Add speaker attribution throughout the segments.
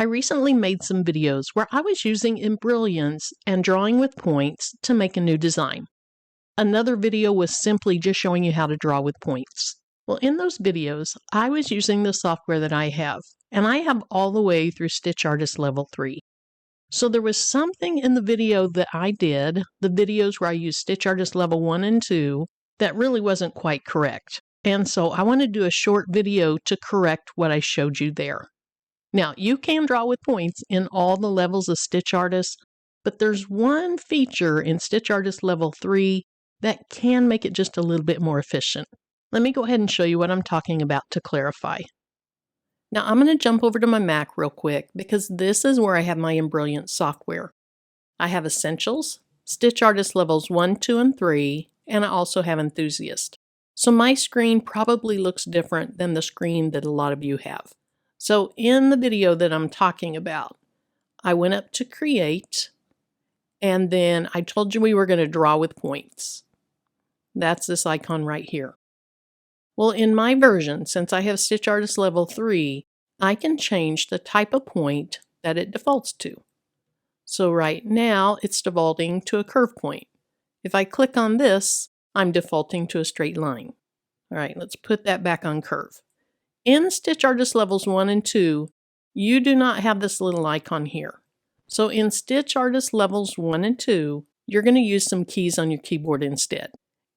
Speaker 1: I recently made some videos where I was using Embrilliance and drawing with points to make a new design. Another video was simply just showing you how to draw with points. Well, in those videos, I was using the software that I have, and I have all the way through Stitch Artist Level 3. So there was something in the video that I did, the videos where I used Stitch Artist Level 1 and 2, that really wasn't quite correct. And so I want to do a short video to correct what I showed you there. Now, you can draw with points in all the levels of Stitch Artist, but there's one feature in Stitch Artist Level 3 that can make it just a little bit more efficient. Let me go ahead and show you what I'm talking about to clarify. Now, I'm going to jump over to my Mac real quick because this is where I have my Embrilliance software. I have Essentials, Stitch Artist Levels 1, 2, and 3, and I also have Enthusiast. So my screen probably looks different than the screen that a lot of you have. So in the video that I'm talking about, I went up to Create, and then I told you we were going to draw with points. That's this icon right here. Well, in my version, since I have Stitch Artist Level 3, I can change the type of point that it defaults to. So right now, it's defaulting to a curve point. If I click on this, I'm defaulting to a straight line. All right, let's put that back on curve. In Stitch Artist Levels 1 and 2, you do not have this little icon here. So in Stitch Artist Levels 1 and 2, you're going to use some keys on your keyboard instead.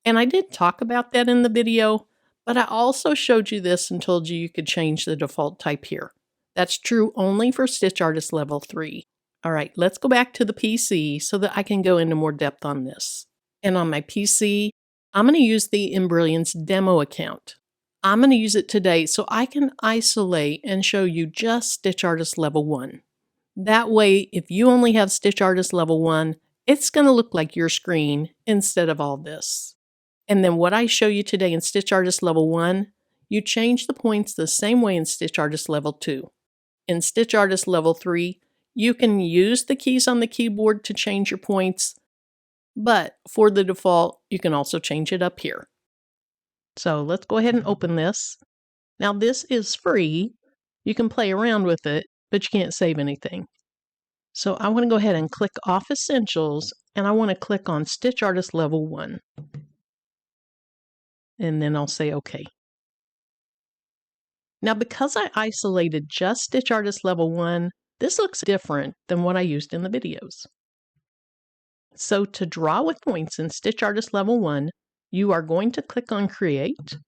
Speaker 1: And I did talk about that in the video, but I also showed you this and told you could change the default type here. That's true only for Stitch Artist Level 3. All right, let's go back to the PC so that I can go into more depth on this. And on my PC, I'm going to use the Embrilliance demo account. I'm going to use it today so I can isolate and show you just Stitch Artist Level 1. That way, if you only have Stitch Artist Level 1, it's going to look like your screen instead of all this. And then what I show you today in Stitch Artist Level 1, you change the points the same way in Stitch Artist Level 2. In Stitch Artist Level 3, you can use the keys on the keyboard to change your points, but for the default, you can also change it up here. So let's go ahead and open this. Now this is free. You can play around with it, but you can't save anything. So I want to go ahead and click off Essentials, and I want to click on Stitch Artist Level 1. And then I'll say OK. Now because I isolated just Stitch Artist Level 1, this looks different than what I used in the videos. So to draw with points in Stitch Artist Level 1, you are going to click on Create.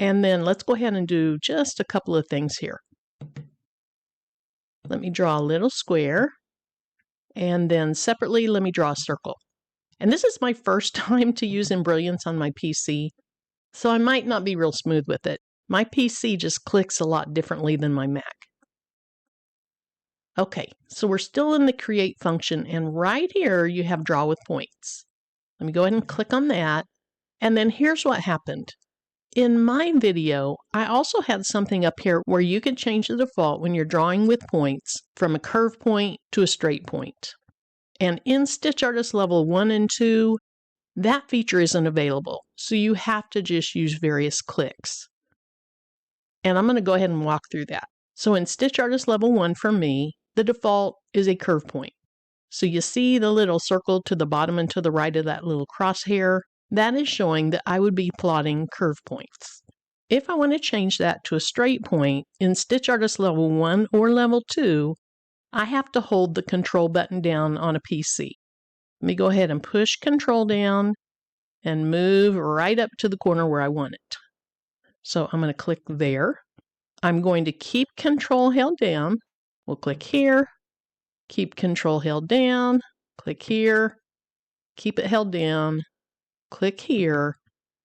Speaker 1: And then let's go ahead and do just a couple of things here. Let me draw a little square. And then separately, let me draw a circle. And this is my first time to use Embrilliance on my PC, so I might not be real smooth with it. My PC just clicks a lot differently than my Mac. Okay, so we're still in the Create function, and right here you have Draw with Points. Let me go ahead and click on that, and then here's what happened. In my video, I also had something up here where you could change the default when you're drawing with points from a curve point to a straight point. And in Stitch Artist Level 1 and 2, that feature isn't available, so you have to just use various clicks. And I'm going to go ahead and walk through that. So in Stitch Artist Level 1 for me, the default is a curve point. So you see the little circle to the bottom and to the right of that little crosshair? That is showing that I would be plotting curve points. If I want to change that to a straight point in Stitch Artist Level 1 or Level 2, I have to hold the Control button down on a PC. Let me go ahead and push Control down and move right up to the corner where I want it. So I'm going to click there. I'm going to keep Control held down. We'll click here, keep Control held down, click here, keep it held down, click here.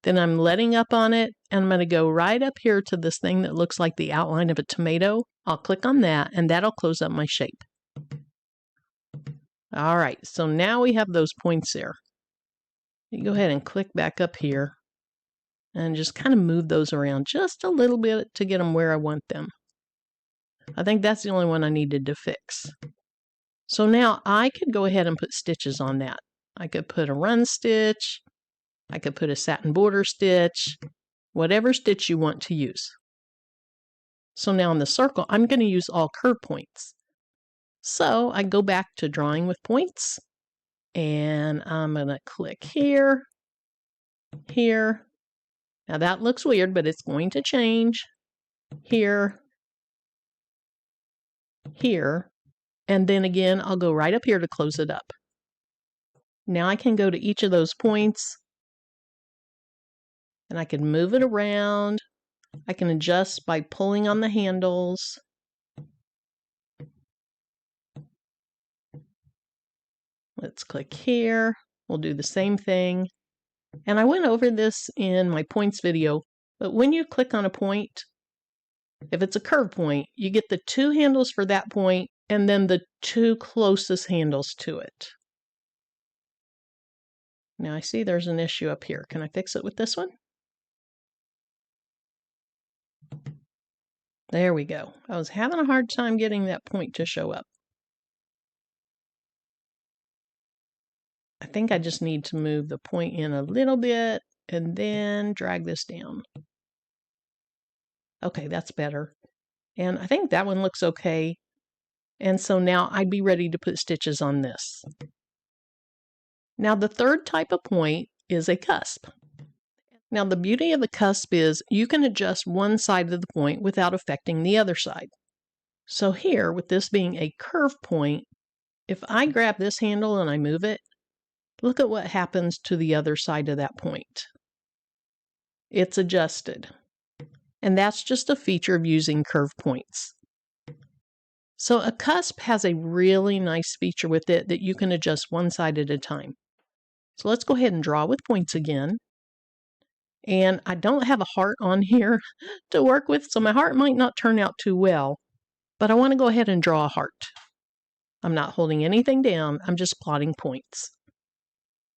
Speaker 1: Then I'm letting up on it, and I'm going to go right up here to this thing that looks like the outline of a tomato. I'll click on that, and that'll close up my shape. All right, so now we have those points there. You go ahead and click back up here and just kind of move those around just a little bit to get them where I want them. I think that's the only one I needed to fix. So now I could go ahead and put stitches on that. I could put a run stitch, I could put a satin border stitch, whatever stitch you want to use. So now in the circle, I'm going to use all curve points. So I go back to drawing with points, and I'm going to click here, here. Now that looks weird, but it's going to change. Here, here, and then again, I'll go right up here to close it up. Now I can go to each of those points, and I can move it around. I can adjust by pulling on the handles. Let's click here. We'll do the same thing. And I went over this in my points video, but when you click on a point, if it's a curve point, you get the 2 handles for that point and then the 2 closest handles to it. Now I see there's an issue up here. Can I fix it with this one? There we go. I was having a hard time getting that point to show up. I think I just need to move the point in a little bit and then drag this down. Okay, that's better. And I think that one looks okay. And so now I'd be ready to put stitches on this. Now the third type of point is a cusp. Now the beauty of the cusp is you can adjust one side of the point without affecting the other side. So here, with this being a curve point, if I grab this handle and I move it, look at what happens to the other side of that point. It's adjusted. And that's just a feature of using curve points. So a cusp has a really nice feature with it that you can adjust one side at a time. So let's go ahead and draw with points again. And I don't have a heart on here to work with, so my heart might not turn out too well, but I want to go ahead and draw a heart. I'm not holding anything down, I'm just plotting points.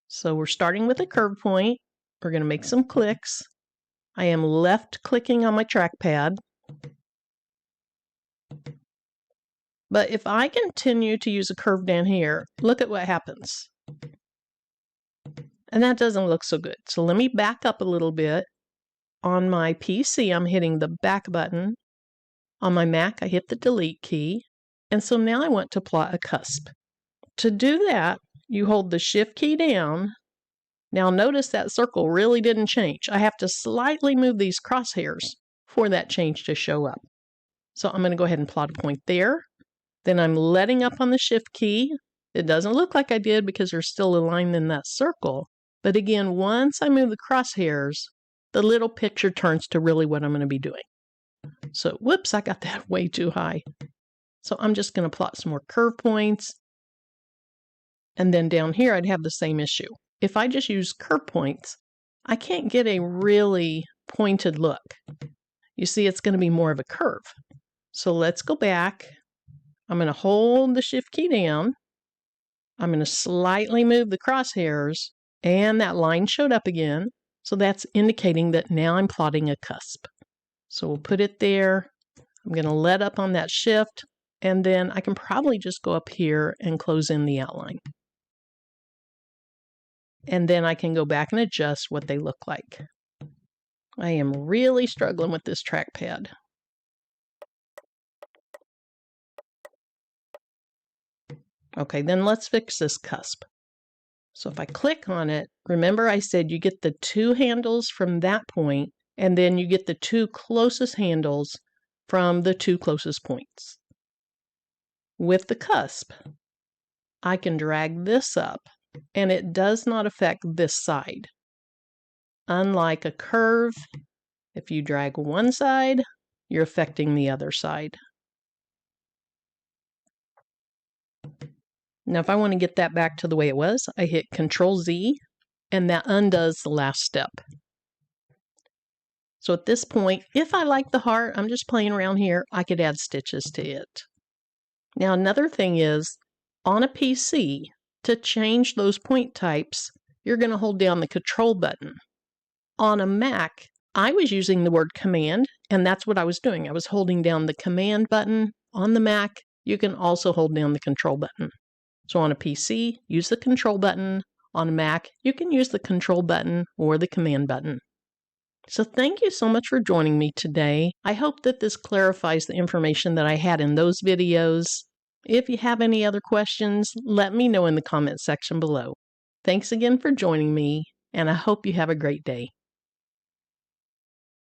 Speaker 1: So we're starting with a curve point. We're going to make some clicks. I am left clicking on my trackpad. But if I continue to use a curve down here, look at what happens. And that doesn't look so good. So let me back up a little bit. On my PC, I'm hitting the back button. On my Mac, I hit the delete key. And so now I want to plot a cusp. To do that, you hold the shift key down. Now notice that circle really didn't change. I have to slightly move these crosshairs for that change to show up. So I'm going to go ahead and plot a point there. Then I'm letting up on the shift key. It doesn't look like I did because there's still a line in that circle. But again, once I move the crosshairs, the little picture turns to really what I'm going to be doing. So, whoops, I got that way too high. So I'm just going to plot some more curve points. And then down here, I'd have the same issue. If I just use curve points, I can't get a really pointed look. You see, it's going to be more of a curve. So let's go back. I'm going to hold the shift key down. I'm going to slightly move the crosshairs, and that line showed up again. So that's indicating that now I'm plotting a cusp. So we'll put it there. I'm going to let up on that shift, and then I can probably just go up here and close in the outline. And then I can go back and adjust what they look like. I am really struggling with this trackpad. Okay, then let's fix this cusp. So if I click on it, remember I said you get the 2 handles from that point, and then you get the 2 closest handles from the 2 closest points. With the cusp, I can drag this up, and it does not affect this side. Unlike a curve, if you drag one side, you're affecting the other side. Now, if I want to get that back to the way it was, I hit Control-Z, and that undoes the last step. So at this point, if I like the heart, I'm just playing around here, I could add stitches to it. Now, another thing is, on a PC, to change those point types, you're going to hold down the Control button. On a Mac, I was using the word Command, and that's what I was doing. I was holding down the Command button. On the Mac, you can also hold down the Control button. So on a PC, use the Control button. On a Mac, you can use the Control button or the Command button. So thank you so much for joining me today. I hope that this clarifies the information that I had in those videos. If you have any other questions, let me know in the comment section below. Thanks again for joining me, and I hope you have a great day.